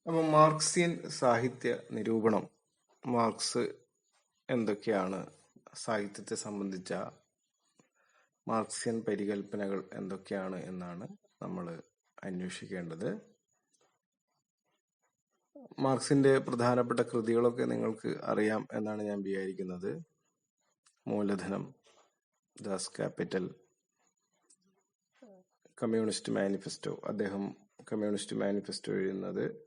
അപ്പൊ മാർക്സിയൻ സാഹിത്യ നിരൂപണം, മാർക്സ് എന്തൊക്കെയാണ്, സാഹിത്യത്തെ സംബന്ധിച്ച മാർക്സിയൻ പരികല്പനകൾ എന്തൊക്കെയാണ് എന്നാണ് നമ്മൾ അന്വേഷിക്കേണ്ടത്. മാർക്സിന്റെ പ്രധാനപ്പെട്ട കൃതികളൊക്കെ നിങ്ങൾക്ക് അറിയാം എന്നാണ് ഞാൻ വിചാരിക്കുന്നത്. മൂലധനം, ദാസ് ക്യാപിറ്റൽ, കമ്മ്യൂണിസ്റ്റ് മാനിഫെസ്റ്റോ. അദ്ദേഹം കമ്മ്യൂണിസ്റ്റ് മാനിഫെസ്റ്റോ എഴുതുന്നത്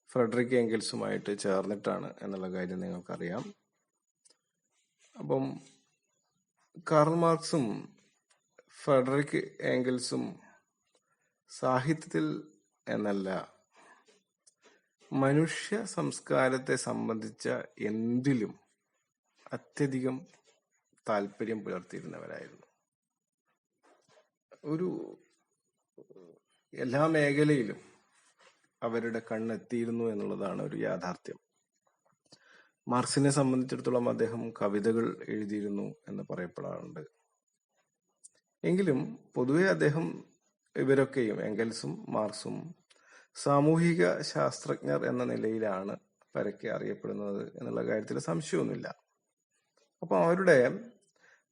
ഫ്രെഡറിക് എംഗൽസുമായിട്ട് ചേർന്നിട്ടാണ് എന്നുള്ള കാര്യം നിങ്ങൾക്കറിയാം. അപ്പം കാർൽ മാർക്സും ഫ്രെഡറിക് എംഗൽസും സാഹിത്യത്തിൽ എന്നല്ല, മനുഷ്യ സംസ്കാരത്തെ സംബന്ധിച്ച എന്തിലും അത്യധികം താല്പര്യം പുലർത്തിയിരുന്നവരായിരുന്നു. എല്ലാ മേഖലയിലും അവരുടെ കണ്ണെത്തിയിരുന്നു എന്നുള്ളതാണ് ഒരു യാഥാർത്ഥ്യം. മാർക്സിനെ സംബന്ധിച്ചിടത്തോളം അദ്ദേഹം കവിതകൾ എഴുതിയിരുന്നു എന്ന് പറയപ്പെടാറുണ്ട്. എങ്കിലും പൊതുവെ അദ്ദേഹം, ഇവരൊക്കെയും, എംഗൽസും മാർക്സും സാമൂഹിക ശാസ്ത്രജ്ഞർ എന്ന നിലയിലാണ് പരക്കെ അറിയപ്പെടുന്നത് എന്നുള്ള കാര്യത്തിൽ സംശയമൊന്നുമില്ല. അപ്പൊ അവരുടെ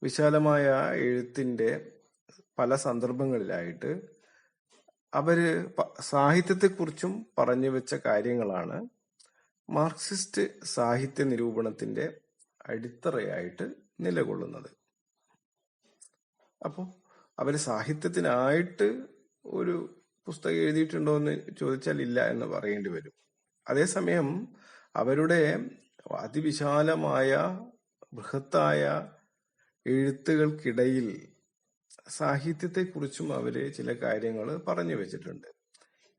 വിശാലമായ എഴുത്തിന്റെ പല സന്ദർഭങ്ങളിലായിട്ട് അവര് സാഹിത്യത്തെക്കുറിച്ചും പറഞ്ഞു വെച്ച കാര്യങ്ങളാണ് മാർക്സിസ്റ്റ് സാഹിത്യ നിരൂപണത്തിന്റെ അടിത്തറയായിട്ട് നിലകൊള്ളുന്നത്. അപ്പോൾ അവര് സാഹിത്യത്തിനായിട്ട് ഒരു പുസ്തകം എഴുതിയിട്ടുണ്ടോ എന്ന് ചോദിച്ചാൽ ഇല്ല എന്ന് പറയേണ്ടി വരും. അതേസമയം അവരുടെ അതിവിശാലമായ ബൃഹത്തായ എഴുത്തുകൾക്കിടയിൽ സാഹിത്യത്തെക്കുറിച്ചും അവര് ചില കാര്യങ്ങൾ പറഞ്ഞു വെച്ചിട്ടുണ്ട്.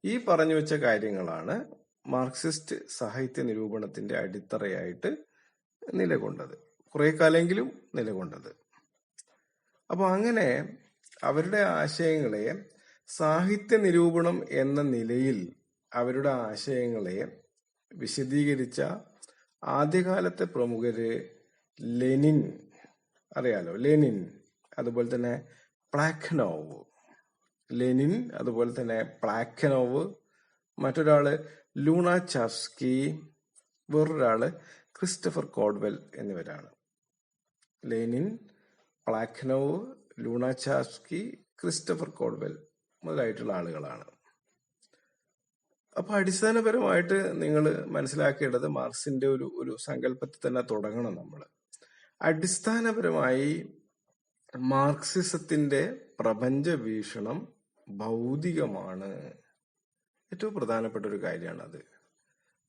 ഈ പറഞ്ഞു വെച്ച കാര്യങ്ങളാണ് മാർക്സിസ്റ്റ് സാഹിത്യ നിരൂപണത്തിന്റെ അടിത്തറയായിട്ട് നിലകൊണ്ടത്, കുറെ കാലെങ്കിലും നിലകൊണ്ടത്. അപ്പൊ അങ്ങനെ അവരുടെ ആശയങ്ങളെ, സാഹിത്യ നിരൂപണം എന്ന നിലയിൽ അവരുടെ ആശയങ്ങളെ വിശദീകരിച്ച ആദ്യകാലത്തെ പ്രമുഖര് ലെനിൻ, അറിയാലോ, ലെനിൻ, അതുപോലെ തന്നെ പ്ലാഖനോവ്, ലെനിൻ, അതുപോലെ തന്നെ പ്ലാഖനോവ്, മറ്റൊരാള് ലൂണാചാവ്സ്കി, വേറൊരാള് ക്രിസ്റ്റഫർ കോഡ്വെൽ എന്നിവരാണ്. ലെനിൻ, പ്ലാഖനോവ്, ലൂണാചാവ്സ്കി, ക്രിസ്റ്റഫർ കോഡ്വെൽ മുതലായിട്ടുള്ള ആളുകളാണ്. അപ്പൊ അടിസ്ഥാനപരമായിട്ട് നിങ്ങൾ മനസ്സിലാക്കേണ്ടത് മാർക്സിന്റെ ഒരു സങ്കല്പത്തിൽ തന്നെ തുടങ്ങണം നമ്മൾ. അടിസ്ഥാനപരമായി മാർക്സിസത്തിന്റെ പ്രപഞ്ച വീക്ഷണം ഭൗതികമാണ്. ഏറ്റവും പ്രധാനപ്പെട്ട ഒരു കാര്യമാണ് അത്.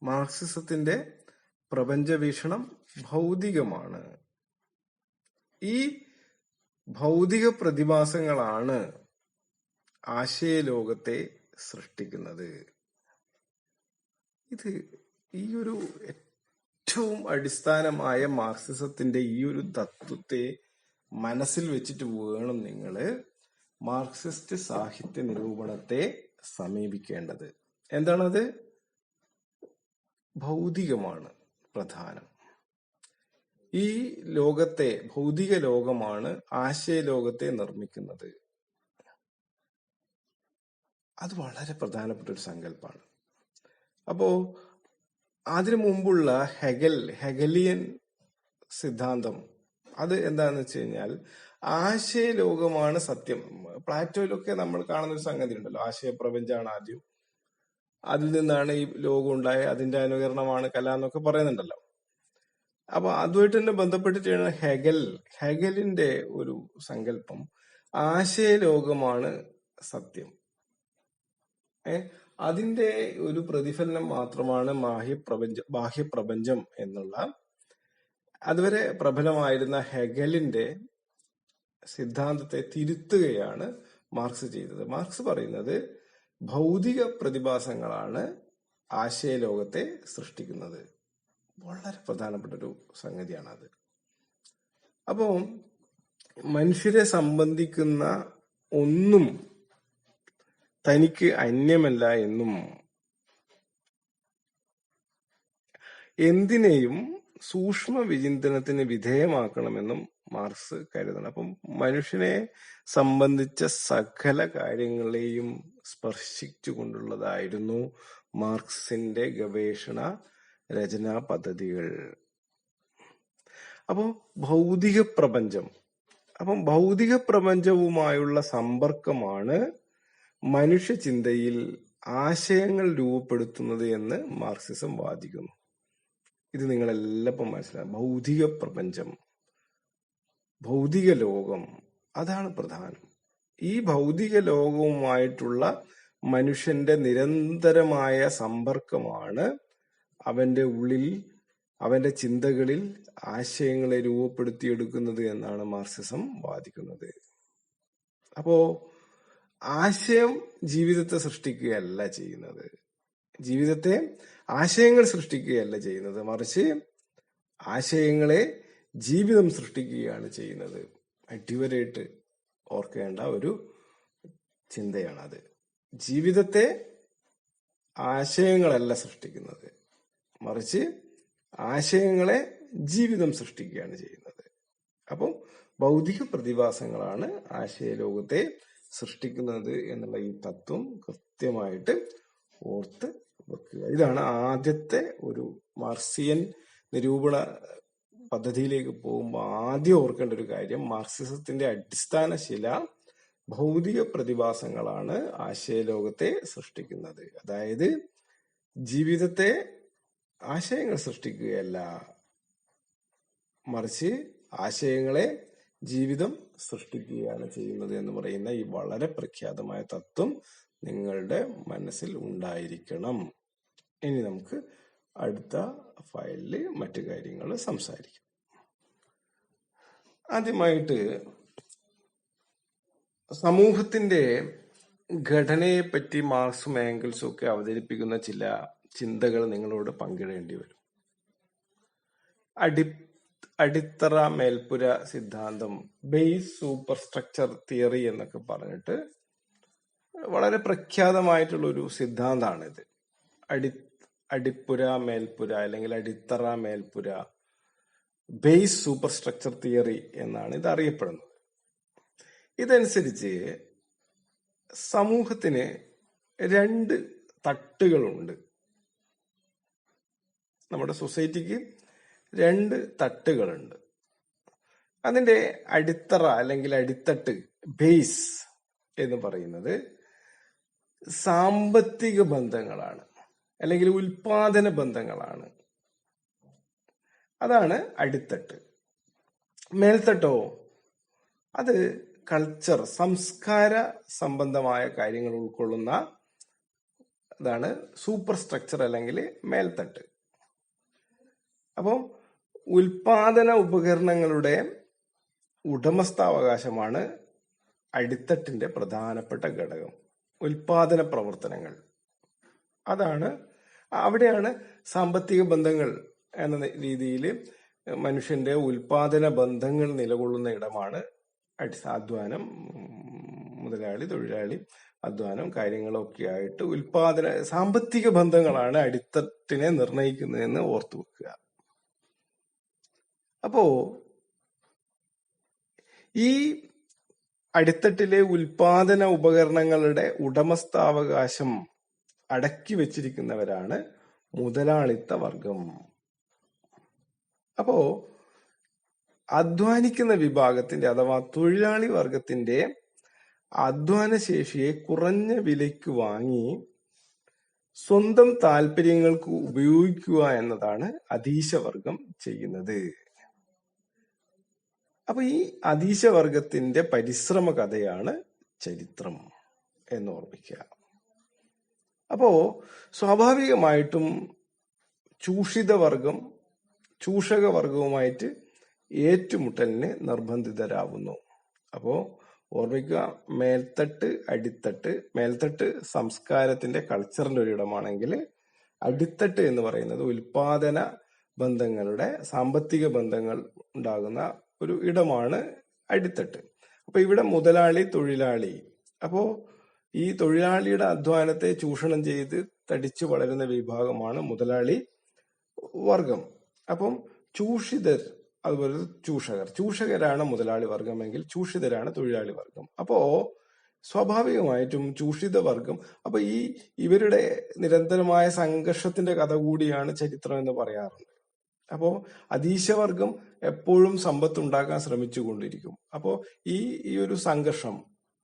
മാർക്സിസത്തിന്റെ പ്രപഞ്ച വീക്ഷണം ഭൗതികമാണ്. ഈ ഭൗതിക പ്രതിഭാസങ്ങളാണ് ആശയലോകത്തെ സൃഷ്ടിക്കുന്നത്. ഇത് ഈ ഒരു ഏറ്റവും അടിസ്ഥാനമായ മാർക്സിസത്തിന്റെ ഈ ഒരു തത്വത്തെ മനസ്സിൽ വെച്ചിട്ട് വേണം നിങ്ങള് മാർക്സിസ്റ്റ് സാഹിത്യ നിരൂപണത്തെ സമീപിക്കേണ്ടത്. എന്താണത്? ഭൗതികമാണ് പ്രധാനം. ഈ ലോകത്തെ, ഭൗതിക ലോകമാണ് ആശയലോകത്തെ നിർമ്മിക്കുന്നത്. അത് വളരെ പ്രധാനപ്പെട്ട ഒരു സങ്കല്പമാണ്. അപ്പോ അതിനു മുമ്പുള്ള ഹെഗലിയൻ സിദ്ധാന്തം അത് എന്താന്ന് വെച്ച് കഴിഞ്ഞാൽ ആശയലോകമാണ് സത്യം. പ്ലാറ്റോയിലൊക്കെ നമ്മൾ കാണുന്ന ഒരു സംഗതി ഉണ്ടല്ലോ, ആശയപ്രപഞ്ചമാണ് ആദ്യം, അതിൽ നിന്നാണ് ഈ ലോകം ഉണ്ടായ, അതിന്റെ അനുകരണമാണ് കല എന്നൊക്കെ പറയുന്നുണ്ടല്ലോ. അപ്പൊ അതുമായിട്ട് തന്നെ ബന്ധപ്പെട്ടിട്ടാണ് ഹെഗലിന്റെ ഒരു സങ്കല്പം, ആശയലോകമാണ് സത്യം. അതിന്റെ ഒരു പ്രതിഫലനം മാത്രമാണ് ബാഹ്യപ്രപഞ്ചം എന്നുള്ള അതുവരെ പ്രബലമായിരുന്ന ഹെഗലിന്റെ സിദ്ധാന്തത്തെ തിരുത്തുകയാണ് മാർക്സ് ചെയ്തത്. മാർക്സ് പറയുന്നത് ഭൗതിക പ്രതിഭാസങ്ങളാണ് ആശയലോകത്തെ സൃഷ്ടിക്കുന്നത്. വളരെ പ്രധാനപ്പെട്ട ഒരു സംഗതിയാണ് അത്. അപ്പോ മനുഷ്യരെ സംബന്ധിക്കുന്ന ഒന്നും തനിക്ക് അന്യമല്ല എന്നും എന്തിനേയും സൂക്ഷ്മ വിചിന്തനത്തിന് വിധേയമാക്കണമെന്നും മാർക്സ് കരുതണം. അപ്പം മനുഷ്യനെ സംബന്ധിച്ച സകല കാര്യങ്ങളെയും സ്പർശിച്ചുകൊണ്ടുള്ളതായിരുന്നു മാർക്സിന്റെ ഗവേഷണ രചനാ പദ്ധതികൾ. അപ്പോൾ ഭൗതിക പ്രപഞ്ചവുമായുള്ള സമ്പർക്കമാണ് മനുഷ്യ ചിന്തയിൽ ആശയങ്ങൾ രൂപപ്പെടുത്തുന്നത് എന്ന് മാർക്സിസം വാദിക്കുന്നു. ഇത് നിങ്ങളെല്ലാം മനസ്സിലാക്കും. ഭൗതിക പ്രപഞ്ചം, ഭൗതിക ലോകം, അതാണ് പ്രധാനം. ഈ ഭൗതിക ലോകവുമായിട്ടുള്ള മനുഷ്യന്റെ നിരന്തരമായ സമ്പർക്കമാണ് അവന്റെ ഉള്ളിൽ, അവന്റെ ചിന്തകളിൽ ആശയങ്ങളെ രൂപപ്പെടുത്തിയെടുക്കുന്നത് എന്നാണ് മാർക്സിസം വാദിക്കുന്നത്. അപ്പോ ആശയം ജീവിതത്തെ സൃഷ്ടിക്കുകയല്ല ചെയ്യുന്നത്, ജീവിതത്തെ ആശയങ്ങൾ സൃഷ്ടിക്കുകയല്ല ചെയ്യുന്നത്, മറിച്ച് ആശയങ്ങളെ ജീവിതം സൃഷ്ടിക്കുകയാണ് ചെയ്യുന്നത്. അടിവരായിട്ട് ഓർക്കേണ്ട ഒരു ചിന്തയാണത്. ജീവിതത്തെ ആശയങ്ങളല്ല സൃഷ്ടിക്കുന്നത്, മറിച്ച് ആശയങ്ങളെ ജീവിതം സൃഷ്ടിക്കുകയാണ് ചെയ്യുന്നത്. അപ്പം ഭൗതിക പ്രതിഭാസങ്ങളാണ് ആശയലോകത്തെ സൃഷ്ടിക്കുന്നത് എന്നുള്ള ഈ തത്വം കൃത്യമായിട്ട് ഓർത്ത് വെക്കുക. ഇതാണ് ആദ്യത്തെ ഒരു മാർക്സിയൻ നിരൂപണ പദ്ധതിയിലേക്ക് പോകുമ്പോൾ ആദ്യം ഓർക്കേണ്ട ഒരു കാര്യം. മാർക്സിസത്തിന്റെ അടിസ്ഥാന ശില ഭൗതിക പ്രതിഭാസങ്ങളാണ് ആശയലോകത്തെ സൃഷ്ടിക്കുന്നത്. അതായത് ജീവിതത്തെ ആശയങ്ങൾ സൃഷ്ടിക്കുകയല്ല, മറിച്ച് ആശയങ്ങളെ ജീവിതം സൃഷ്ടിക്കുകയാണ് ചെയ്യുന്നത് എന്ന് പറയുന്ന ഈ വളരെ പ്രഖ്യാതമായ തത്വം നിങ്ങളുടെ മനസ്സിൽ ഉണ്ടായിരിക്കണം. ഇനി നമുക്ക് അടുത്ത ഫയലില് മറ്റു കാര്യങ്ങൾ സംസാരിക്കാം. ആദ്യമായിട്ട് സമൂഹത്തിന്റെ ഘടനയെ പറ്റി മാർക്സും ഏംഗൽസും ഒക്കെ അവതരിപ്പിക്കുന്ന ചില ചിന്തകൾ നിങ്ങളോട് പങ്കിടേണ്ടി വരും. അടിത്തറ മേൽപ്പുര സിദ്ധാന്തം, ബേസ് സൂപ്പർ സ്ട്രക്ചർ തിയറി എന്നൊക്കെ പറഞ്ഞിട്ട് വളരെ പ്രഖ്യാതമായിട്ടുള്ള ഒരു സിദ്ധാന്തമാണിത്. അടിപ്പുര മേൽപ്പുര അല്ലെങ്കിൽ അടിത്തറ മേൽപ്പുര, ബേസ് സൂപ്പർ സ്ട്രക്ചർ തിയറി എന്നാണ് ഇത് അറിയപ്പെടുന്നത്. ഇതനുസരിച്ച് സമൂഹത്തിന് 2 തട്ടുകളുണ്ട്. നമ്മുടെ സൊസൈറ്റിക്ക് 2 തട്ടുകളുണ്ട്. അതിന്റെ അടിത്തറ അല്ലെങ്കിൽ അടിത്തട്ട്, ബേസ് എന്ന് പറയുന്നത് സാമ്പത്തിക ബന്ധങ്ങളാണ് അല്ലെങ്കിൽ ഉൽപാദന ബന്ധങ്ങളാണ്. അതാണ് അടിത്തട്ട്. മേൽത്തട്ടോ, അത് കൾച്ചർ, സംസ്കാര സംബന്ധമായ കാര്യങ്ങൾ ഉൾക്കൊള്ളുന്ന അതാണ് സൂപ്പർ സ്ട്രക്ചർ അല്ലെങ്കിൽ മേൽത്തട്ട്. അപ്പോൾ ഉൽപാദന ഉപകരണങ്ങളുടെ ഉടമസ്ഥാവകാശമാണ് അടിത്തട്ടിന്റെ പ്രധാനപ്പെട്ട ഘടകം. ഉൽപാദന പ്രവർത്തനങ്ങൾ, അവിടെയാണ് സാമ്പത്തിക ബന്ധങ്ങൾ എന്ന രീതിയിൽ മനുഷ്യന്റെ ഉൽപാദന ബന്ധങ്ങൾ നിലകൊള്ളുന്ന ഇടമാണ് അധ്വാനം, മുതലാളി തൊഴിലാളി അധ്വാനം, കാര്യങ്ങളൊക്കെ ആയിട്ട് സാമ്പത്തിക ബന്ധങ്ങളാണ് അടിത്തട്ടിനെ നിർണയിക്കുന്നതെന്ന് ഓർത്തു വെക്കുക. അപ്പോ ഈ അടിത്തട്ടിലെ ഉൽപാദന ഉപകരണങ്ങളുടെ ഉടമസ്ഥാവകാശം അടക്കി വെച്ചിരിക്കുന്നവരാണ് മുതലാളിത്ത വർഗം. അപ്പോ അധ്വാനിക്കുന്ന വിഭാഗത്തിന്റെ അഥവാ തൊഴിലാളി വർഗത്തിന്റെ അധ്വാന ശേഷിയെ കുറഞ്ഞ വിലയ്ക്ക് വാങ്ങി സ്വന്തം താല്പര്യങ്ങൾക്ക് ഉപയോഗിക്കുക എന്നതാണ് അധീശവർഗം ചെയ്യുന്നത്. അപ്പൊ ഈ അധീശവർഗത്തിന്റെ പരിശ്രമ കഥയാണ് ചരിത്രം എന്ന് ഓർമ്മിക്കുക. അപ്പോ സ്വാഭാവികമായിട്ടും ചൂഷിതവർഗം ചൂഷകവർഗവുമായിട്ട് ഏറ്റുമുട്ടലിന് നിർബന്ധിതരാകുന്നു. അപ്പോ ഓർമ്മിക്കുക, മേൽത്തട്ട് അടിത്തട്ട്. മേൽത്തട്ട് സംസ്കാരത്തിന്റെ കൾച്ചറിന്റെ ഒരിടമാണെങ്കിൽ അടിത്തട്ട് എന്ന് പറയുന്നത് ഉൽപാദന ബന്ധങ്ങളുടെ, സാമ്പത്തിക ബന്ധങ്ങൾ ഉണ്ടാകുന്ന ഒരു ഇടമാണ് അടിത്തട്ട്. അപ്പൊ ഇവിടെ മുതലാളി തൊഴിലാളി, അപ്പോ ഈ തൊഴിലാളിയുടെ അധ്വാനത്തെ ചൂഷണം ചെയ്ത് തടിച്ചു വളരുന്ന വിഭാഗമാണ് മുതലാളി വർഗം. അപ്പം ചൂഷിതർ, അതുപോലെ ചൂഷകരാണ് മുതലാളി വർഗമെങ്കിൽ ചൂഷിതരാണ് തൊഴിലാളി വർഗം. അപ്പോ സ്വാഭാവികമായിട്ടും ചൂഷിത വർഗം, അപ്പൊ ഇവരുടെ നിരന്തരമായ സംഘർഷത്തിന്റെ കഥ കൂടിയാണ് ചരിത്രം എന്ന് പറയാറുണ്ട്. അപ്പോ അധീശവർഗം എപ്പോഴും സമ്പത്ത് ഉണ്ടാക്കാൻ ശ്രമിച്ചുകൊണ്ടിരിക്കും. അപ്പോ ഈ ഒരു സംഘർഷം,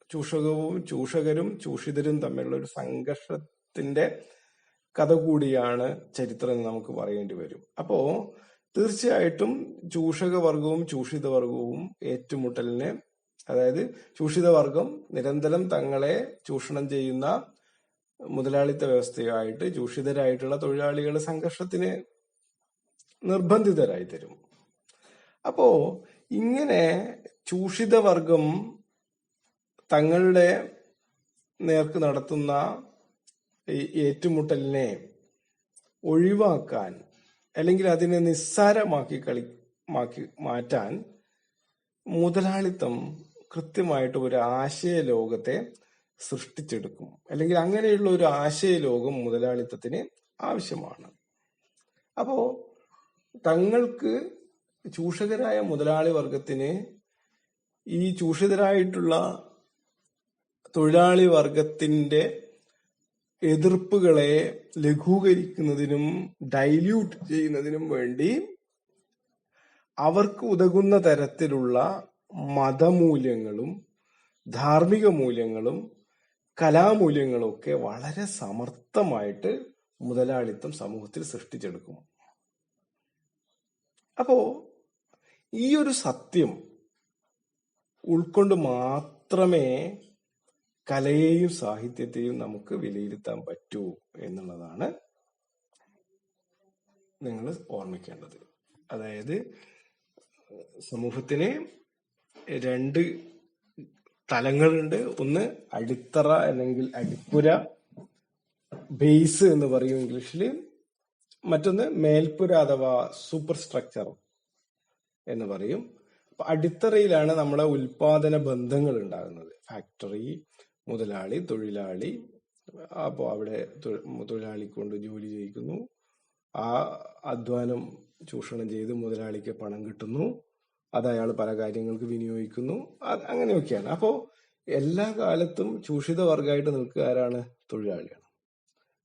ചൂഷകരും ചൂഷിതരും തമ്മിലുള്ള ഒരു സംഘർഷത്തിന്റെ കഥ കൂടിയാണ് ചരിത്രം എന്ന് നമുക്ക് പറയേണ്ടി വരും. അപ്പോ തീർച്ചയായിട്ടും ചൂഷകവർഗവും ചൂഷിതവർഗവും ഏറ്റുമുട്ടലിന്, അതായത് ചൂഷിതവർഗം നിരന്തരം തങ്ങളെ ചൂഷണം ചെയ്യുന്ന മുതലാളിത്ത വ്യവസ്ഥയായിട്ട് ചൂഷിതരായിട്ടുള്ള തൊഴിലാളികൾ സംഘർഷത്തിന് നിർബന്ധിതരായി തരും. അപ്പോ ഇങ്ങനെ ചൂഷിതവർഗം തങ്ങളുടെ നേർക്ക് നടത്തുന്ന ഈ ഏറ്റുമുട്ടലിനെ ഒഴിവാക്കാൻ അല്ലെങ്കിൽ അതിനെ നിസ്സാരമാക്കി മാറ്റാൻ മുതലാളിത്തം കൃത്യമായിട്ട് ഒരു ആശയ ലോകത്തെ സൃഷ്ടിച്ചെടുക്കും. അല്ലെങ്കിൽ അങ്ങനെയുള്ള ഒരു ആശയ ലോകം മുതലാളിത്തത്തിന് ആവശ്യമാണ്. അപ്പോ തങ്ങൾക്ക് ചൂഷകരായ മുതലാളി വർഗത്തിന് ഈ ചൂഷിതരായിട്ടുള്ള തൊഴിലാളി വർഗത്തിന്റെ എതിർപ്പുകളെ ലഘൂകരിക്കുന്നതിനും ഡൈല്യൂട്ട് ചെയ്യുന്നതിനും വേണ്ടി അവർക്ക് ഉതകുന്ന തരത്തിലുള്ള മതമൂല്യങ്ങളും ധാർമ്മിക മൂല്യങ്ങളും കലാമൂല്യങ്ങളും ഒക്കെ വളരെ സമർത്ഥമായിട്ട് മുതലാളിത്തം സമൂഹത്തിൽ സൃഷ്ടിച്ചെടുക്കും. അപ്പോ ഈ ഒരു സത്യം ഉൾക്കൊണ്ട് മാത്രമേ കലയെയും സാഹിത്യത്തെയും നമുക്ക് വിലയിരുത്താൻ പറ്റൂ എന്നുള്ളതാണ് നിങ്ങൾ ഓർമ്മിക്കേണ്ടത്. അതായത് സമൂഹത്തിന് രണ്ട് തലങ്ങളുണ്ട്. ഒന്ന് അടിത്തറ അല്ലെങ്കിൽ അടിപ്പുര, ബേസ് എന്ന് പറയും ഇംഗ്ലീഷില്. മറ്റൊന്ന് മേൽപ്പുര അഥവാ സൂപ്പർ സ്ട്രക്ചർ എന്ന് പറയും. അപ്പൊ അടിത്തറയിലാണ് നമ്മുടെ ഉൽപാദന ബന്ധങ്ങൾ ഉണ്ടാകുന്നത്. ഫാക്ടറി, മുതലാളി, തൊഴിലാളി. അപ്പോൾ അവിടെ തൊഴിലാളി കൊണ്ട് ജോലി ചെയ്യിക്കുന്നു, ആ അധ്വാനം ചൂഷണം ചെയ്ത് മുതലാളിക്ക് പണം കിട്ടുന്നു, അത് അയാൾ പല കാര്യങ്ങൾക്ക് വിനിയോഗിക്കുന്നു, അങ്ങനെയൊക്കെയാണ്. അപ്പോ എല്ലാ കാലത്തും ചൂഷിത വർഗമായിട്ട് നിൽക്കുക ആരാണ്? തൊഴിലാളിയാണ്.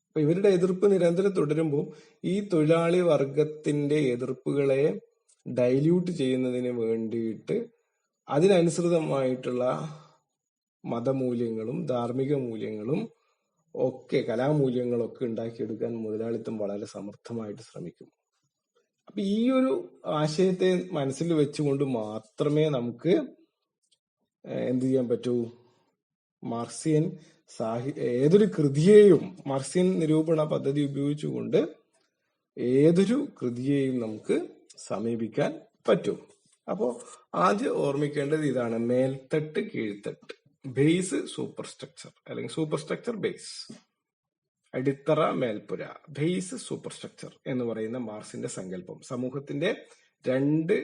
അപ്പൊ ഇവരുടെ എതിർപ്പ് നിരന്തരം തുടരുമ്പോൾ ഈ തൊഴിലാളി വർഗത്തിന്റെ എതിർപ്പുകളെ ഡൈല്യൂട്ട് ചെയ്യുന്നതിന് വേണ്ടിയിട്ട് അതിനനുസൃതമായിട്ടുള്ള മതമൂല്യങ്ങളും ധാർമ്മിക മൂല്യങ്ങളും ഒക്കെ കലാമൂല്യങ്ങളൊക്കെ ഉണ്ടാക്കിയെടുക്കാൻ മുതലാളിത്തം വളരെ സമർത്ഥമായിട്ട് ശ്രമിക്കും. അപ്പൊ ഈ ഒരു ആശയത്തെ മനസ്സിൽ വെച്ചുകൊണ്ട് മാത്രമേ നമുക്ക് എന്ത് ചെയ്യാൻ പറ്റൂ? മാർക്സിയൻ ഏതൊരു കൃതിയെയും, മാർക്സിയൻ നിരൂപണ പദ്ധതി ഉപയോഗിച്ചുകൊണ്ട് ഏതൊരു കൃതിയെയും നമുക്ക് സമീപിക്കാൻ പറ്റും. അപ്പോ ആദ്യം ഓർമ്മിക്കേണ്ടത് ഇതാണ്: മേൽത്തട്ട് കീഴ്ത്തട്ട്, ബേസ് സൂപ്പർ സ്ട്രക്ചർ അല്ലെങ്കിൽ സൂപ്പർ സ്ട്രക്ചർ ബേസ്. അടിത്തറ മേൽപ്പുര, ബേസ് സൂപ്പർ സ്ട്രക്ചർ എന്ന് പറയുന്ന മാർക്സിന്റെ സങ്കല്പം സമൂഹത്തിന്റെ രണ്ട്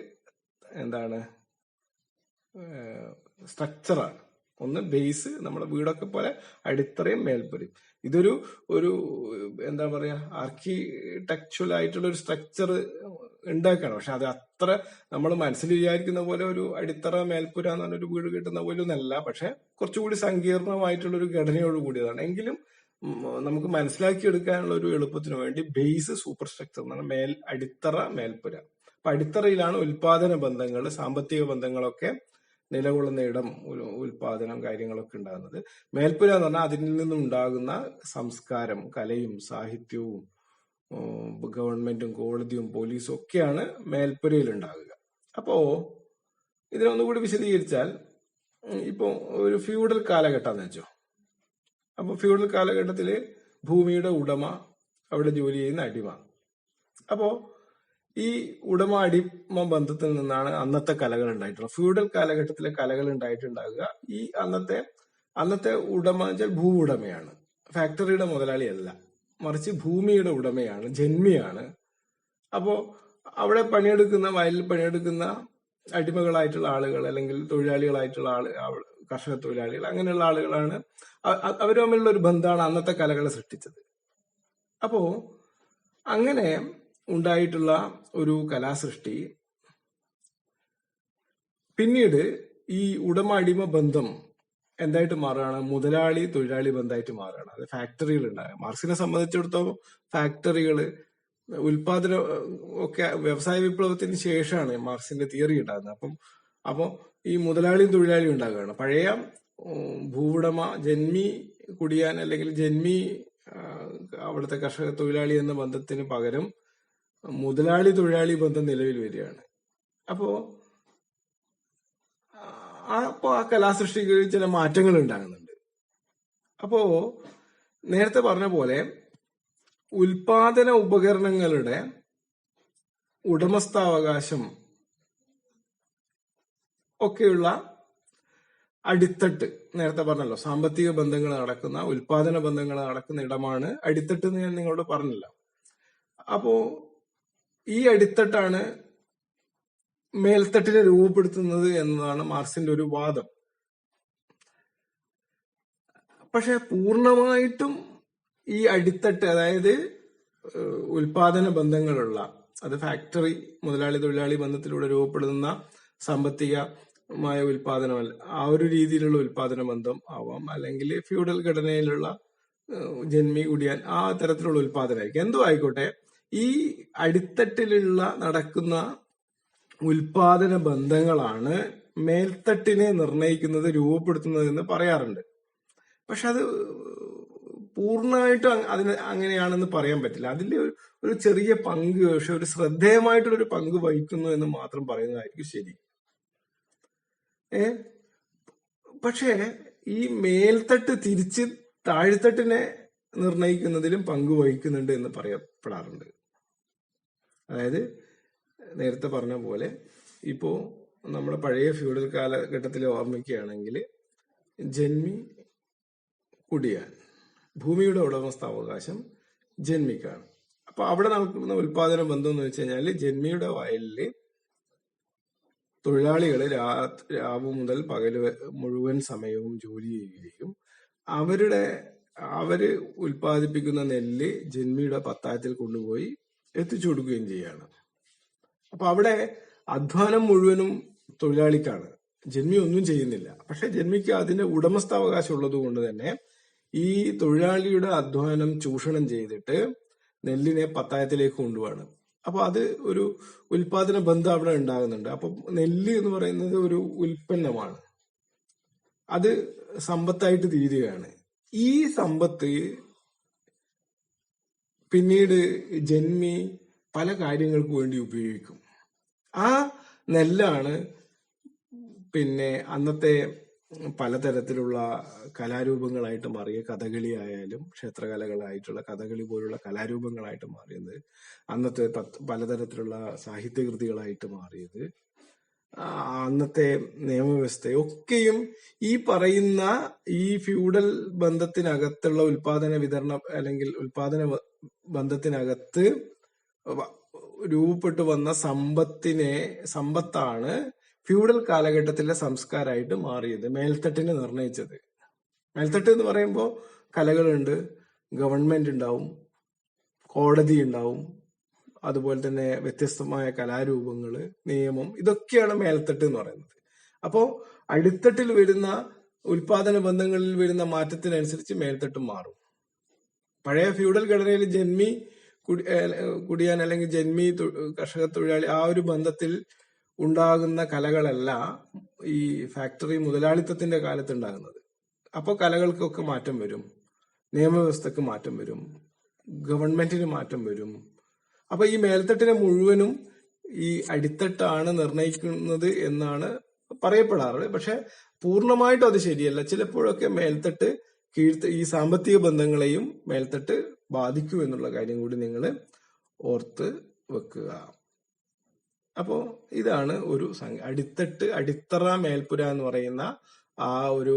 സ്ട്രക്ചറാണ്. ഒന്ന് ബേസ്, നമ്മുടെ വീടൊക്കെ പോലെ അടിത്തറയും മേൽപ്പുരയും. ഇതൊരു ആർക്കിടെക്ച്വൽ ആയിട്ടുള്ള ഒരു സ്ട്രക്ചർ ഉണ്ടാക്കണം. പക്ഷെ അത് അത്ര നമ്മൾ മനസ്സിൽ വിചാരിക്കുന്ന പോലെ ഒരു അടിത്തറ മേൽപ്പുര എന്ന് പറഞ്ഞൊരു വീട് കിട്ടുന്ന പോലെ ഒന്നല്ല. പക്ഷെ കുറച്ചുകൂടി സങ്കീർണമായിട്ടുള്ള ഒരു ഘടനയോട് കൂടിയതാണ്. എങ്കിലും നമുക്ക് മനസ്സിലാക്കിയെടുക്കാനുള്ള ഒരു എളുപ്പത്തിന് വേണ്ടി ബേസ് സൂപ്പർ സ്ട്രക്ചർ എന്നാണ് അടിത്തറ മേൽപ്പുര. അപ്പൊ അടിത്തറയിലാണ് ഉൽപാദന ബന്ധങ്ങൾ, സാമ്പത്തിക ബന്ധങ്ങളൊക്കെ നിലകൊള്ളുന്ന ഇടം, ഉൽപാദനം, കാര്യങ്ങളൊക്കെ ഉണ്ടാകുന്നത്. മേൽപ്പുര എന്ന് പറഞ്ഞാൽ അതിൽ നിന്നുണ്ടാകുന്ന സംസ്കാരം, കലയും സാഹിത്യവും ഗവൺമെന്റും കോടതിയും പോലീസും ഒക്കെയാണ് മേൽപ്പുരയിൽ ഉണ്ടാകുക. അപ്പോ ഇതിനൊന്നുകൂടി വിശദീകരിച്ചാൽ, ഇപ്പോ ഒരു ഫ്യൂഡൽ കാലഘട്ടം എന്ന് വെച്ചോ. അപ്പൊ ഫ്യൂഡൽ കാലഘട്ടത്തില് ഭൂമിയുടെ ഉടമ, അവിടെ ജോലി ചെയ്യുന്ന അടിമ. അപ്പോ ഈ ഉടമ അടിമ ബന്ധത്തിൽ നിന്നാണ് അന്നത്തെ കലകൾ ഉണ്ടായിട്ടുള്ളത്. ഫ്യൂഡൽ കാലഘട്ടത്തിലെ കലകൾ ഉണ്ടായിട്ടുണ്ടാകുക. ഈ അന്നത്തെ ഉടമ വെച്ചാൽ ഭൂ ഉടമയാണ്, ഫാക്ടറിയുടെ മുതലാളിയല്ല, മറിച്ച് ഭൂമിയുടെ ഉടമയാണ്, ജന്മിയാണ്. അപ്പോ അവിടെ പണിയെടുക്കുന്ന, വയലിൽ പണിയെടുക്കുന്ന അടിമകളായിട്ടുള്ള ആളുകൾ അല്ലെങ്കിൽ തൊഴിലാളികളായിട്ടുള്ള കർഷക തൊഴിലാളികൾ, അങ്ങനെയുള്ള ആളുകളാണ്. അവർ തമ്മിലുള്ള ഒരു ബന്ധമാണ് അന്നത്തെ കലകളെ സൃഷ്ടിച്ചത്. അപ്പോ അങ്ങനെ ഉണ്ടായിട്ടുള്ള ഒരു കലാസൃഷ്ടി പിന്നീട് ഈ ഉടമ അടിമ ബന്ധം എന്തായിട്ട് മാറുകയാണ്? മുതലാളി തൊഴിലാളി ബന്ധമായിട്ട് മാറുകയാണ്. അത് ഫാക്ടറികൾ ഉണ്ടാകും. മാർക്സിനെ സംബന്ധിച്ചിടത്തോളം ഫാക്ടറികള് ഉൽപാദന ഒക്കെ വ്യവസായ വിപ്ലവത്തിന് ശേഷമാണ് മാർക്സിന്റെ തിയറി ഉണ്ടാകുന്നത്. അപ്പൊ ഈ മുതലാളിയും തൊഴിലാളിയും ഉണ്ടാകുകയാണ്. പഴയ ഭൂവുടമ ജന്മി കുടിയാൻ അല്ലെങ്കിൽ ജന്മി അവിടുത്തെ കർഷക തൊഴിലാളി എന്ന ബന്ധത്തിന് പകരം മുതലാളി തൊഴിലാളി ബന്ധം നിലവിൽ വരികയാണ്. അപ്പോ ആ കലാസൃഷ്ടിക്ക് ചില മാറ്റങ്ങൾ ഉണ്ടാകുന്നുണ്ട്. അപ്പോ നേരത്തെ പറഞ്ഞ പോലെ ഉൽപാദന ഉപകരണങ്ങളുടെ ഉടമസ്ഥാവകാശം ഒക്കെയുള്ള അടിത്തട്ട്, നേരത്തെ പറഞ്ഞല്ലോ, സാമ്പത്തിക ബന്ധങ്ങൾ നടക്കുന്ന, ഉൽപാദന ബന്ധങ്ങൾ നടക്കുന്ന ഇടമാണ് അടിത്തട്ട് എന്ന് ഞാൻ നിങ്ങളോട് പറഞ്ഞല്ലോ. അപ്പോ ഈ അടിത്തട്ടാണ് മേൽത്തട്ടിനെ രൂപപ്പെടുത്തുന്നത് എന്നതാണ് മാർക്സിന്റെ ഒരു വാദം. പക്ഷെ പൂർണ്ണമായിട്ടും ഈ അടിത്തട്ട്, അതായത് ഉൽപാദന ബന്ധങ്ങളുള്ള, അത് ഫാക്ടറി മുതലാളി തൊഴിലാളി ബന്ധത്തിലൂടെ രൂപപ്പെടുന്ന സാമ്പത്തികമായ ഉൽപാദനമല്ല, ആ ഒരു രീതിയിലുള്ള ഉൽപാദന ബന്ധം ആവാം, അല്ലെങ്കിൽ ഫ്യൂഡൽ ഘടനയിലുള്ള ജന്മി കുടിയാൻ ആ തരത്തിലുള്ള ഉൽപാദനമായിരിക്കും. എന്തോ ആയിക്കോട്ടെ, ഈ അടിത്തട്ടിലുള്ള നടക്കുന്ന ഉൽപാദന ബന്ധങ്ങളാണ് മേൽത്തട്ടിനെ നിർണയിക്കുന്നത്, രൂപപ്പെടുത്തുന്നത് എന്ന് പറയാറുണ്ട്. പക്ഷെ അത് പൂർണ്ണമായിട്ടും അങ്ങനെയാണെന്ന് പറയാൻ പറ്റില്ല. അതിന്റെ ഒരു ചെറിയ പങ്ക്, പക്ഷെ ഒരു ശ്രദ്ധേയമായിട്ടുള്ളൊരു പങ്ക് വഹിക്കുന്നു എന്ന് മാത്രം പറയുന്നതായിരിക്കും ശരി. പക്ഷേ ഈ മേൽത്തട്ട് തിരിച്ച് താഴ്ത്തട്ടിനെ നിർണയിക്കുന്നതിലും പങ്ക് വഹിക്കുന്നുണ്ട് എന്ന് പറയപ്പെടാറുണ്ട്. അതായത് നേരത്തെ പറഞ്ഞ പോലെ ഇപ്പോ നമ്മുടെ പഴയ ഫ്യൂഡൽ കാലഘട്ടത്തിൽ ഓർമ്മിക്കുകയാണെങ്കിൽ ജന്മി കുടിയാൻ, ഭൂമിയുടെ ഉടമസ്ഥാവകാശം ജന്മിക്കാണ്. അപ്പൊ അവിടെ നടക്കുന്ന ഉൽപാദന ബന്ധം എന്ന് വെച്ച് കഴിഞ്ഞാൽ ജന്മിയുടെ വയലില് തൊഴിലാളികള് രാവ് മുതൽ പകല് മുഴുവൻ സമയവും ജോലി ചെയ്യുകയും അവര് ഉൽപ്പാദിപ്പിക്കുന്ന നെല്ല് ജന്മിയുടെ പത്തായത്തിൽ കൊണ്ടുപോയി എത്തിച്ചു കൊടുക്കുകയും ചെയ്യാണ്. അപ്പൊ അവിടെ അധ്വാനം മുഴുവനും തൊഴിലാളിക്കാണ്, ജന്മി ഒന്നും ചെയ്യുന്നില്ല. പക്ഷെ ജന്മിക്ക് അതിന്റെ ഉടമസ്ഥാവകാശം ഉള്ളത് കൊണ്ട് തന്നെ ഈ തൊഴിലാളിയുടെ അധ്വാനം ചൂഷണം ചെയ്തിട്ട് നെല്ലിനെ പത്തായത്തിലേക്ക് കൊണ്ടുപോവാണ്. അപ്പൊ അത് ഒരു ഉൽപാദന ബന്ധം അവിടെ ഉണ്ടാകുന്നുണ്ട്. അപ്പൊ നെല്ല് എന്ന് പറയുന്നത് ഒരു ഉൽപ്പന്നമാണ്, അത് സമ്പത്തായിട്ട് തീരുകയാണ്. ഈ സമ്പത്ത് പിന്നീട് ജന്മി പല കാര്യങ്ങൾക്ക് വേണ്ടി ഉപയോഗിക്കും. ആ നെല്ലാണ് പിന്നെ അന്നത്തെ പലതരത്തിലുള്ള കലാരൂപങ്ങളായിട്ട് മാറിയ കഥകളി ആയാലും ക്ഷേത്രകലകളായിട്ടുള്ള കഥകളി പോലുള്ള കലാരൂപങ്ങളായിട്ട് മാറിയത്, അന്നത്തെ പലതരത്തിലുള്ള സാഹിത്യകൃതികളായിട്ട് മാറിയത്, അന്നത്തെ നിയമവ്യവസ്ഥയൊക്കെയും ഈ പറയുന്ന ഈ ഫ്യൂഡൽ ബന്ധത്തിനകത്തുള്ള ഉൽപാദന വിതരണ അല്ലെങ്കിൽ ഉൽപാദന ബന്ധത്തിനകത്ത് രൂപപ്പെട്ടു വന്ന സമ്പത്താണ് ഫ്യൂഡൽ കാലഘട്ടത്തിലെ സംസ്കാരമായിട്ട് മാറിയത്, മേൽത്തട്ടിനെ നിർണയിച്ചത്. മേൽത്തട്ട് എന്ന് പറയുമ്പോൾ കലകളുണ്ട്, ഗവൺമെന്റ് ഉണ്ടാവും, കോടതി ഉണ്ടാവും, അതുപോലെ തന്നെ വ്യത്യസ്തമായ കലാരൂപങ്ങള്, നിയമം, ഇതൊക്കെയാണ് മേൽത്തട്ട് എന്ന് പറയുന്നത്. അപ്പോ അടിത്തട്ടിൽ വരുന്ന ഉൽപാദന ബന്ധങ്ങളിൽ വരുന്ന മാറ്റത്തിനനുസരിച്ച് മേൽത്തട്ടും മാറും. പഴയ ഫ്യൂഡൽ ഘടനയിൽ ജന്മി കുടിയാൻ അല്ലെങ്കിൽ ജന്മി കർഷക തൊഴിലാളി ആ ഒരു ബന്ധത്തിൽ ഉണ്ടാകുന്ന കലകളല്ല ഈ ഫാക്ടറി മുതലാളിത്തത്തിന്റെ കാലത്ത് ഉണ്ടാകുന്നത്. അപ്പൊ കലകൾക്കൊക്കെ മാറ്റം വരും, നിയമവ്യവസ്ഥക്ക് മാറ്റം വരും, ഗവൺമെന്റിന് മാറ്റം വരും. അപ്പൊ ഈ മേൽത്തട്ടിനെ മുഴുവനും ഈ അടിത്തട്ടാണ് നിർണയിക്കുന്നത് എന്നാണ് പറയപ്പെടാറ്. പക്ഷെ പൂർണ്ണമായിട്ടും അത് ശരിയല്ല. ചിലപ്പോഴൊക്കെ മേൽത്തട്ട് ഈ സാമ്പത്തിക ബന്ധങ്ങളെയും മേൽത്തട്ട് ബാധിക്കൂ എന്നുള്ള കാര്യം കൂടി നിങ്ങൾ ഓർത്ത് വെക്കുക. അപ്പോ ഇതാണ് ഒരു അടിത്തട്ട്, അടിത്തറ, മേൽപ്പുര എന്ന് പറയുന്ന ആ ഒരു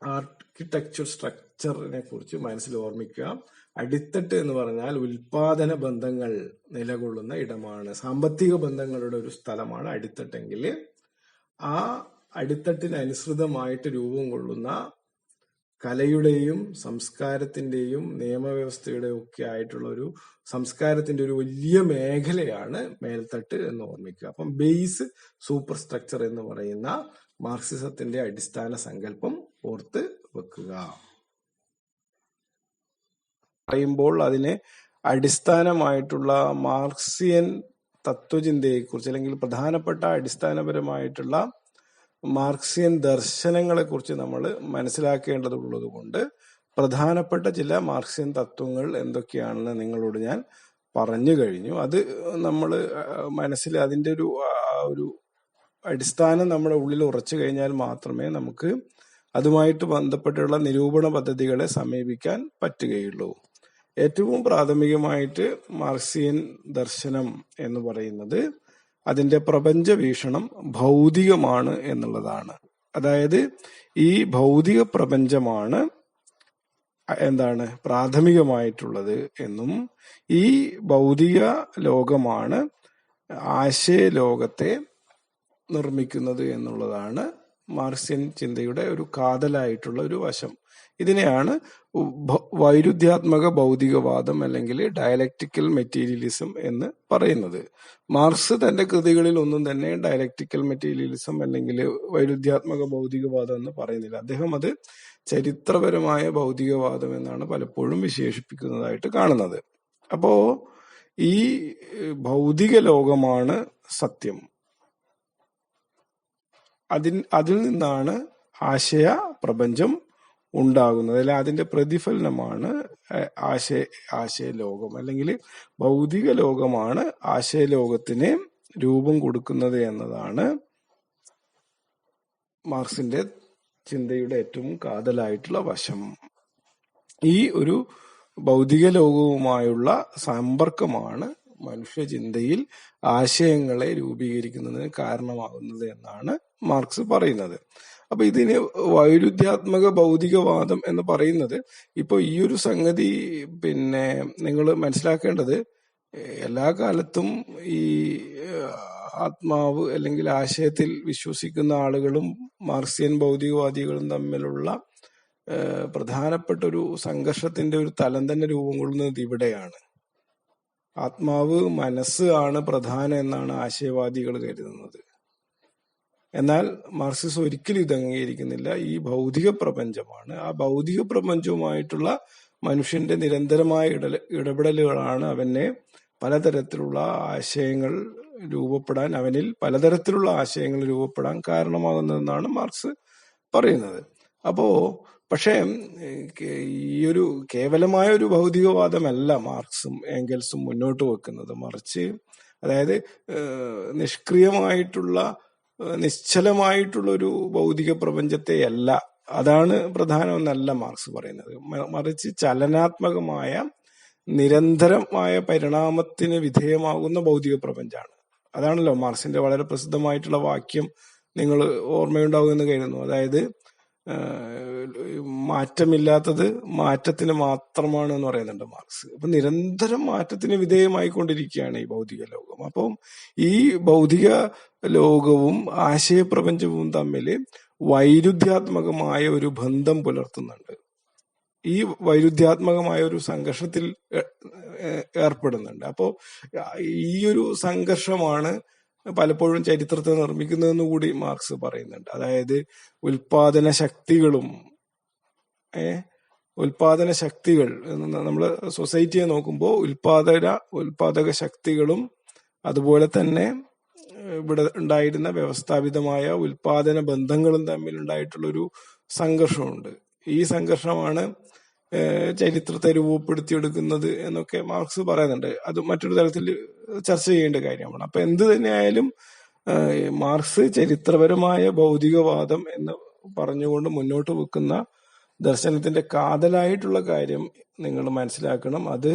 ആർക്കിടെക്ചർ സ്ട്രക്ചറിനെ കുറിച്ച് മനസ്സിൽ ഓർമ്മിക്കുക. അടിത്തട്ട് എന്ന് പറഞ്ഞാൽ ഉൽപാദന ബന്ധങ്ങൾ നിലകൊള്ളുന്ന ഇടമാണ്, സാമ്പത്തിക ബന്ധങ്ങളുടെ ഒരു സ്ഥലമാണ് അടിത്തട്ടെങ്കിൽ ആ അടിത്തട്ടിന് അനുസൃതമായിട്ട് രൂപം കൊള്ളുന്ന കലയുടെയും സംസ്കാരത്തിന്റെയും നിയമവ്യവസ്ഥയുടെയും ഒക്കെ ആയിട്ടുള്ള ഒരു സംസ്കാരത്തിന്റെ ഒരു വലിയ മേഖലയാണ് മേൽത്തട്ട് എന്ന് ഓർമ്മിക്കുക. അപ്പം ബേസ് സൂപ്പർ സ്ട്രക്ചർ എന്ന് പറയുന്ന മാർക്സിസത്തിന്റെ അടിസ്ഥാന സങ്കല്പം ഓർത്ത് വെക്കുക. പറയുമ്പോൾ അതിനെ അടിസ്ഥാനമായിട്ടുള്ള മാർക്സിയൻ തത്വചിന്തയെക്കുറിച്ച് അല്ലെങ്കിൽ പ്രധാനപ്പെട്ട അടിസ്ഥാനപരമായിട്ടുള്ള മാർക്സിയൻ ദർശനങ്ങളെ കുറിച്ച് നമ്മൾ മനസ്സിലാക്കേണ്ടതുള്ളത് കൊണ്ട് പ്രധാനപ്പെട്ട ചില മാർക്സിയൻ തത്വങ്ങൾ എന്തൊക്കെയാണെന്ന് നിങ്ങളോട് ഞാൻ പറഞ്ഞു കഴിഞ്ഞു. അത് നമ്മൾ മനസ്സിൽ അതിൻ്റെ ഒരു അടിസ്ഥാനം നമ്മുടെ ഉള്ളിൽ ഉറച്ചു കഴിഞ്ഞാൽ മാത്രമേ നമുക്ക് അതുമായിട്ട് ബന്ധപ്പെട്ടുള്ള നിരൂപണ പദ്ധതികളെ സമീപിക്കാൻ പറ്റുകയുള്ളൂ. ഏറ്റവും പ്രാഥമികമായിട്ട് മാർക്സിയൻ ദർശനം എന്ന് പറയുന്നത് അതിന്റെ പ്രപഞ്ച വീക്ഷണം ഭൗതികമാണ് എന്നുള്ളതാണ്. അതായത് ഈ ഭൗതിക പ്രപഞ്ചമാണ് എന്താണ് പ്രാഥമികമായിട്ടുള്ളത് എന്നും ഈ ഭൗതിക ലോകമാണ് ആശയലോകത്തെ നിർമ്മിക്കുന്നത് എന്നുള്ളതാണ് മാർക്സിയൻ ചിന്തയുടെ ഒരു കാതലായിട്ടുള്ള ഒരു വശം. ഇതിനെയാണ് വൈരുദ്ധ്യാത്മക ഭൗതികവാദം അല്ലെങ്കിൽ ഡയലക്റ്റിക്കൽ മെറ്റീരിയലിസം എന്ന് പറയുന്നത്. മാർക്സ് തന്റെ കൃതികളിൽ ഒന്നും തന്നെ ഡയലക്റ്റിക്കൽ മെറ്റീരിയലിസം അല്ലെങ്കിൽ വൈരുദ്ധ്യാത്മക ഭൗതികവാദം എന്ന് പറയുന്നില്ല. അദ്ദേഹം അത് ചരിത്രപരമായ ഭൗതികവാദം എന്നാണ് പലപ്പോഴും വിശേഷിപ്പിക്കുന്നതായിട്ട് കാണുന്നത്. അപ്പോ ഈ ഭൗതിക ലോകമാണ് സത്യം. അതിൽ നിന്നാണ് ആശയ പ്രപഞ്ചം ഉണ്ടാകുന്നത്. അല്ലെ അതിന്റെ പ്രതിഫലനമാണ് ആശയലോകം അല്ലെങ്കിൽ ഭൗതിക ലോകമാണ് ആശയലോകത്തിന് രൂപം കൊടുക്കുന്നത് എന്നതാണ് മാർക്സിന്റെ ചിന്തയുടെ ഏറ്റവും കാതലായിട്ടുള്ള വശം. ഈ ഒരു ഭൗതിക ലോകവുമായുള്ള സമ്പർക്കമാണ് മനുഷ്യചിന്തയിൽ ആശയങ്ങളെ രൂപീകരിക്കുന്നതിന് കാരണമാകുന്നത് എന്നാണ് മാർക്സ് പറയുന്നത്. അപ്പൊ ഇതിന് വൈരുദ്ധ്യാത്മക ഭൗതികവാദം എന്ന് പറയുന്നത് ഇപ്പൊ ഈ ഒരു സംഗതി നിങ്ങൾ മനസ്സിലാക്കേണ്ടത് എല്ലാ കാലത്തും ഈ ആത്മാവ് അല്ലെങ്കിൽ ആശയത്തിൽ വിശ്വസിക്കുന്ന ആളുകളും മാർക്സിയൻ ഭൗതികവാദികളും തമ്മിലുള്ള പ്രധാനപ്പെട്ട ഒരു സംഘർഷത്തിന്റെ ഒരു തലം തന്നെ രൂപം കൊള്ളുന്നത് ഇവിടെയാണ്. ആത്മാവ് മനസ്സ് ആണ് പ്രധാനം എന്നാണ് ആശയവാദികൾ കരുതുന്നത്. എന്നാൽ മാർക്സിസം ഒരിക്കലും ഇത് അംഗീകരിക്കുന്നില്ല. ഈ ഭൗതിക പ്രപഞ്ചമാണ്, ആ ഭൗതിക പ്രപഞ്ചവുമായിട്ടുള്ള മനുഷ്യന്റെ നിരന്തരമായ ഇടപെടലുകളാണ് അവനെ പലതരത്തിലുള്ള ആശയങ്ങൾ രൂപപ്പെടാൻ അവനിൽ പലതരത്തിലുള്ള ആശയങ്ങൾ രൂപപ്പെടാൻ കാരണമാകുന്നതെന്നാണ് മാർക്സ് പറയുന്നത്. അപ്പോ പക്ഷേ ഈ ഒരു കേവലമായ ഒരു ഭൗതികവാദമല്ല മാർക്സും ഏംഗൽസും മുന്നോട്ട് വെക്കുന്നത്. മറിച്ച് അതായത് നിഷ്ക്രിയമായിട്ടുള്ള നിശ്ചലമായിട്ടുള്ള ഒരു ഭൗതിക പ്രപഞ്ചത്തെ അല്ല, അതാണ് പ്രധാനമെന്നല്ല മാർക്സ് പറയുന്നത്. മറിച്ച് ചലനാത്മകമായ നിരന്തരമായ പരിണാമത്തിന് വിധേയമാകുന്ന ഭൗതിക പ്രപഞ്ചമാണ്. അതാണല്ലോ മാർക്സിന്റെ വളരെ പ്രസിദ്ധമായിട്ടുള്ള വാക്യം, നിങ്ങൾ ഓർമ്മയുണ്ടാവുമെന്ന് കരുതുന്നു. അതായത് മാറ്റമില്ലാത്തത് മാറ്റത്തിന് മാത്രമാണ് എന്ന് പറയുന്നുണ്ട് മാർക്സ്. അപ്പൊ നിരന്തരം മാറ്റത്തിന് വിധേയമായിക്കൊണ്ടിരിക്കുകയാണ് ഈ ഭൗതിക ലോകം. അപ്പം ഈ ഭൗതിക ലോകവും ആശയപ്രപഞ്ചവും തമ്മിൽ വൈരുദ്ധ്യാത്മകമായ ഒരു ബന്ധം പുലർത്തുന്നുണ്ട്. ഈ വൈരുദ്ധ്യാത്മകമായ ഒരു സംഘർഷത്തിൽ ഏർപ്പെടുന്നുണ്ട്. അപ്പോ ഈ ഒരു സംഘർഷമാണ് പലപ്പോഴും ചരിത്രത്തെ നിർമ്മിക്കുന്നതെന്ന് കൂടി മാർക്സ് പറയുന്നുണ്ട്. അതായത് ഉൽപാദന ശക്തികൾ നമ്മൾ സൊസൈറ്റിയെ നോക്കുമ്പോൾ ഉൽപാദക ശക്തികളും അതുപോലെ തന്നെ ഇവിടെ ഉണ്ടായിരുന്ന വ്യവസ്ഥാപിതമായ ഉൽപാദന ബന്ധങ്ങളും തമ്മിൽ ഉണ്ടായിട്ടുള്ളൊരു സംഘർഷമുണ്ട്. ഈ സംഘർഷമാണ് ചരിത്രത്തെ രൂപപ്പെടുത്തിയെടുക്കുന്നത് എന്നൊക്കെ മാർക്സ് പറയുന്നുണ്ട്. അത് മറ്റൊരു തരത്തിൽ ചർച്ച ചെയ്യേണ്ട കാര്യമാണ്. അപ്പൊ എന്ത് തന്നെയായാലും മാർക്സ് ചരിത്രപരമായ ഭൗതികവാദം എന്ന് പറഞ്ഞുകൊണ്ട് മുന്നോട്ട് വെക്കുന്ന ദർശനത്തിന്റെ കാതലായിട്ടുള്ള കാര്യം നിങ്ങൾ മനസ്സിലാക്കണം. അത്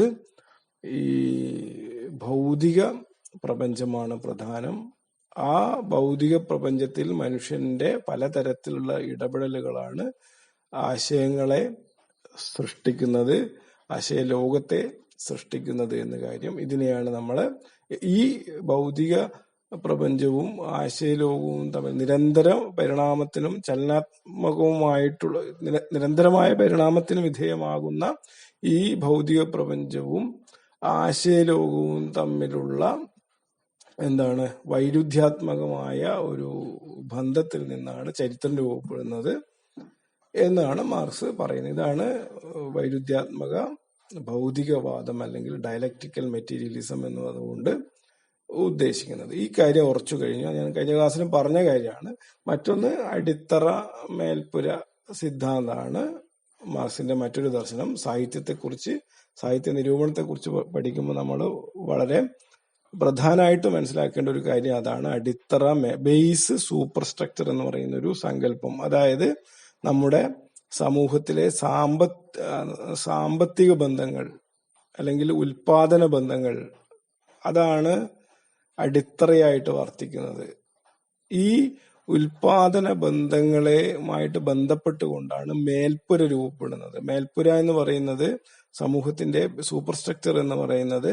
ഈ ഭൗതിക പ്രപഞ്ചമാണ് പ്രധാനം. ആ ഭൗതിക പ്രപഞ്ചത്തിൽ മനുഷ്യന്റെ പലതരത്തിലുള്ള ഇടപെടലുകളാണ് ആശയങ്ങളെ സൃഷ്ടിക്കുന്നത്, ആശയലോകത്തെ സൃഷ്ടിക്കുന്നത് എന്ന കാര്യം. ഇതിനെയാണ് നമ്മൾ ഈ ഭൗതിക പ്രപഞ്ചവും ആശയലോകവും തമ്മിൽ നിരന്തരമായ പരിണാമത്തിന് വിധേയമാകുന്ന ഈ ഭൗതിക പ്രപഞ്ചവും ആശയലോകവും തമ്മിലുള്ള വൈരുദ്ധ്യാത്മകമായ ഒരു ബന്ധത്തിൽ നിന്നാണ് ചരിത്രം രൂപപ്പെടുന്നത് എന്നാണ് മാർക്സ് പറയുന്നത്. ഇതാണ് വൈരുദ്ധ്യാത്മക ഭൗതികവാദം അല്ലെങ്കിൽ ഡയലക്റ്റിക്കൽ മെറ്റീരിയലിസം എന്നതുകൊണ്ട് ഉദ്ദേശിക്കുന്നത്. ഈ കാര്യം ഉറച്ചു കഴിഞ്ഞു. ഞാൻ കഴിഞ്ഞ ക്ലാസ്സിലും പറഞ്ഞ കാര്യമാണ്. മറ്റൊന്ന് അടിത്തറ മേൽപ്പുര സിദ്ധാന്തമാണ് മാർക്സിന്റെ മറ്റൊരു ദർശനം. സാഹിത്യ നിരൂപണത്തെക്കുറിച്ച് പഠിക്കുമ്പോൾ നമ്മൾ വളരെ പ്രധാനമായിട്ട് മനസ്സിലാക്കേണ്ട ഒരു കാര്യം അതാണ്. അടിത്തറ ബേസ് സൂപ്പർ സ്ട്രക്ചർ എന്ന് പറയുന്ന ഒരു സങ്കല്പം. അതായത് നമ്മുടെ സമൂഹത്തിലെ സാമ്പത്തിക ബന്ധങ്ങൾ അല്ലെങ്കിൽ ഉൽപാദന ബന്ധങ്ങൾ, അതാണ് അടിത്തറയായിട്ട് വർത്തിക്കുന്നത്. ഈ ഉൽപാദന ബന്ധങ്ങളുമായിട്ട് ബന്ധപ്പെട്ടുകൊണ്ടാണ് മേൽപ്പുര രൂപപ്പെടുന്നത്. മേൽപ്പുര എന്ന് പറയുന്നത് സമൂഹത്തിന്റെ സൂപ്പർ സ്ട്രക്ചർ എന്ന് പറയുന്നത്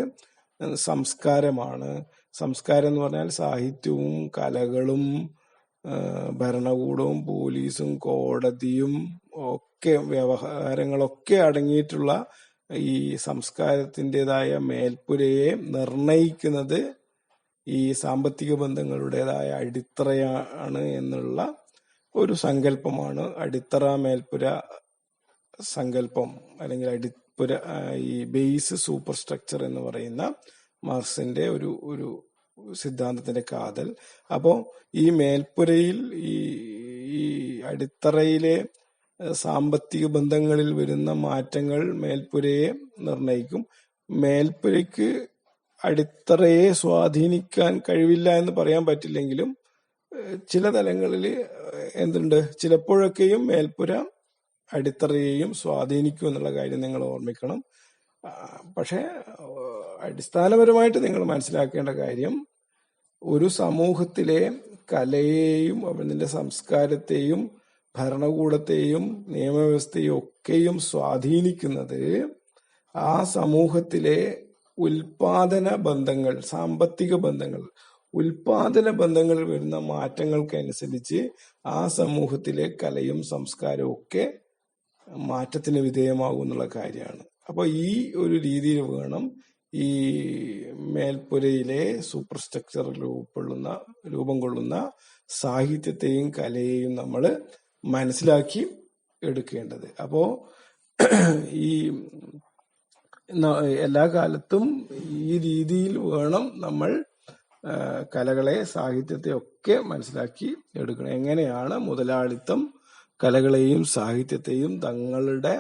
സംസ്കാരമാണ്. സംസ്കാരം എന്ന് പറഞ്ഞാൽ സാഹിത്യവും കലകളും ഭരണകൂടവും പോലീസും കോടതിയും ഒക്കെ വ്യവഹാരങ്ങളൊക്കെ അടങ്ങിയിട്ടുള്ള ഈ സംസ്കാരത്തിൻ്റെതായ മേൽപ്പുരയെ നിർണയിക്കുന്നത് ഈ സാമ്പത്തിക ബന്ധങ്ങളുടേതായ അടിത്തറയാണ് എന്നുള്ള ഒരു സങ്കല്പമാണ് അടിത്തറ മേൽപ്പുര സങ്കല്പം, അല്ലെങ്കിൽ അടിപ്പുര ഈ ബേസ് സൂപ്പർ സ്ട്രക്ചർ എന്ന് പറയുന്ന മാർക്സിന്റെ ഒരു സിദ്ധാന്തത്തിന്റെ കാതൽ. അപ്പോ ഈ മേൽപ്പുരയിൽ ഈ അടിത്തറയിലെ സാമ്പത്തിക ബന്ധങ്ങളിൽ വരുന്ന മാറ്റങ്ങൾ മേൽപ്പുരയെ നിർണയിക്കും. മേൽപ്പുരയ്ക്ക് അടിത്തറയെ സ്വാധീനിക്കാൻ കഴിവില്ല എന്ന് പറയാൻ പറ്റില്ലെങ്കിലും ചില തലങ്ങളിൽ എന്തുണ്ട്, ചിലപ്പോഴൊക്കെയും മേൽപ്പുര അടിത്തറയെയും സ്വാധീനിക്കും എന്നുള്ള കാര്യം നിങ്ങൾ ഓർമ്മിക്കണം. പക്ഷെ അടിസ്ഥാനപരമായിട്ട് നിങ്ങൾ മനസ്സിലാക്കേണ്ട കാര്യം, ഒരു സമൂഹത്തിലെ കലയെയും അതിന്റെ സംസ്കാരത്തെയും ഭരണകൂടത്തെയും നിയമവ്യവസ്ഥയും ഒക്കെയും സ്വാധീനിക്കുന്നത് ആ സമൂഹത്തിലെ ഉൽപാദന ബന്ധങ്ങൾ, സാമ്പത്തിക ബന്ധങ്ങൾ, ഉൽപാദന ബന്ധങ്ങളിൽ വരുന്ന മാറ്റങ്ങൾക്കനുസരിച്ച് ആ സമൂഹത്തിലെ കലയും സംസ്കാരവും ഒക്കെ മാറ്റത്തിന് വിധേയമാകും എന്നുള്ള കാര്യമാണ്. അപ്പൊ ഈ ഒരു രീതിയിൽ വേണം ഈ മേൽപ്പുരയിലെ സൂപ്പർ സ്ട്രക്ചറിൽ രൂപം കൊള്ളുന്ന സാഹിത്യത്തെയും കലയെയും നമ്മൾ മനസ്സിലാക്കി എടുക്കേണ്ടത്. അപ്പോ ഈ എല്ലാ കാലത്തും ഈ രീതിയിൽ വേണം നമ്മൾ കലകളെ സാഹിത്യത്തെ ഒക്കെ മനസ്സിലാക്കി എടുക്കണം. എങ്ങനെയാണ് മുതലാളിത്തം കലകളെയും സാഹിത്യത്തെയും തങ്ങളുടെ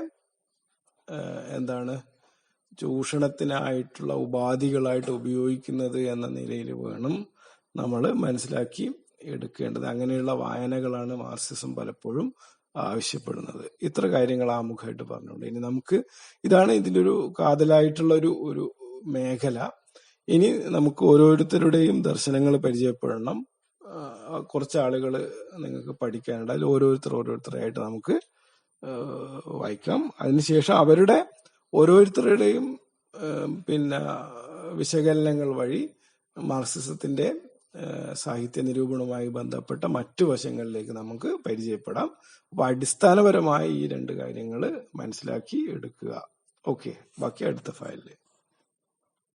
ചൂഷണത്തിനായിട്ടുള്ള ഉപാധികളായിട്ട് ഉപയോഗിക്കുന്നത് എന്ന നിലയിൽ വേണം നമ്മൾ മനസ്സിലാക്കി എടുക്കേണ്ടത്. അങ്ങനെയുള്ള വായനകളാണ് മാർക്സിസം പലപ്പോഴും ആവശ്യപ്പെടുന്നത്. ഇത്ര കാര്യങ്ങൾ ആമുഖമായിട്ട് പറഞ്ഞുകൊണ്ട് ഇനി നമുക്ക് ഇതാണ് ഇതിൻ്റെ ഒരു കാതലായിട്ടുള്ള ഒരു മേഖല. ഇനി നമുക്ക് ഓരോരുത്തരുടെയും ദർശനങ്ങൾ പരിചയപ്പെടണം. കുറച്ച് ആളുകൾ നിങ്ങൾക്ക് പഠിക്കാനുണ്ട്. അതിൽ ഓരോരുത്തരായിട്ട് നമുക്ക് വായിക്കാം. അതിനുശേഷം അവരുടെ ഓരോരുത്തരുടെയും വിശകലനങ്ങൾ വഴി മാർക്സിസത്തിന്റെ സാഹിത്യ നിരൂപണവുമായി ബന്ധപ്പെട്ട മറ്റു വശങ്ങളിലേക്ക് നമുക്ക് പരിചയപ്പെടാം. അപ്പൊ അടിസ്ഥാനപരമായി ഈ രണ്ട് കാര്യങ്ങൾ മനസ്സിലാക്കി എടുക്കുക. ഓക്കെ, ബാക്കി അടുത്ത ഫയലിൽ.